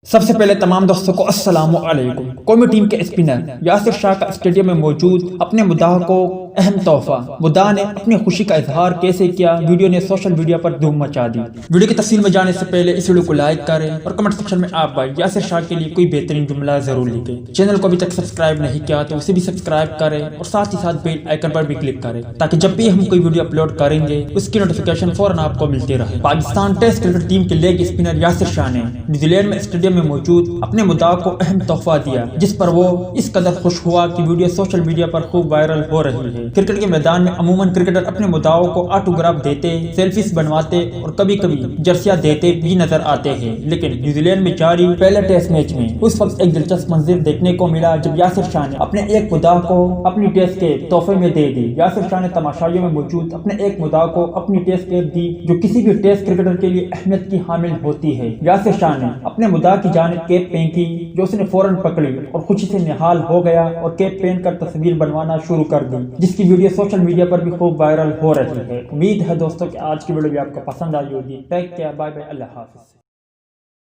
سب سے پہلے تمام دوستوں کو السلام علیکم۔ قومی ٹیم کے اسپنر یاسر شاہ کا اسٹیڈیم میں موجود اپنے مداح کو اہم تحفہ۔ مداح نے اپنی خوشی کا اظہار کیسے کیا، ویڈیو نے سوشل میڈیا پر دھوم مچا دی۔ ویڈیو کی تفصیل میں جانے سے پہلے اس ویڈیو کو لائک کریں اور کمنٹ سیکشن میں آپ بھائی یاسر شاہ کے لیے کوئی بہترین جملہ ضرور لکھیں۔ چینل کو ابھی تک سبسکرائب نہیں کیا تو اسے بھی سبسکرائب کریں اور ساتھ ہی ساتھ بیل آئیکن پر بھی کلک کریں تاکہ جب بھی ہم کوئی ویڈیو اپلوڈ کریں گے اس کی نوٹیفیکیشن فوراً آپ کو ملتی رہے۔ پاکستان ٹیسٹ کرکٹ ٹیم کے لیگ اسپنر یاسر شاہ نے نیوزی لینڈ میں اسٹیڈیم میں موجود اپنے مداح کو اہم تحفہ دیا، جس پر وہ اس قدر خوش ہوا کہ ویڈیو سوشل میڈیا پر خوب وائرل ہو رہی ہے۔ کرکٹ کے میدان میں عموماً کرکٹر اپنے مداحوں کو آٹوگراف دیتے، سیلفیز بنواتے اور کبھی کبھی جرسیاں دیتے بھی نظر آتے ہیں، لیکن نیوزی لینڈ میں جاری پہلے ٹیسٹ میچ میں اس وقت ایک دلچسپ منظر دیکھنے کو ملا جب یاسر شاہ نے اپنے ایک مداح کو اپنی ٹیسٹ کیپ تحفے میں دے دی۔ یاسر شاہ نے تماشائیوں میں موجود اپنے ایک مداح کو اپنی ٹیسٹ کیپ دی جو کسی بھی ٹیسٹ کرکٹر کے لیے اہمیت کی حامل ہوتی ہے۔ یاسر شاہ نے اپنے مداح کی جانب کیپ پھینکی جو اس نے فوراً پکڑی اور خوشی سے نہال ہو گیا اور کیپ پہن کر تصویر بنوانا شروع کر دی، جس کی ویڈیو سوشل میڈیا پر بھی خوب وائرل ہو رہی ہے۔ امید ہے دوستوں کہ آج کی ویڈیو بھی آپ کو پسند آئی ہوگی۔ ٹیک کیئر، بائے بائے، اللہ حافظ۔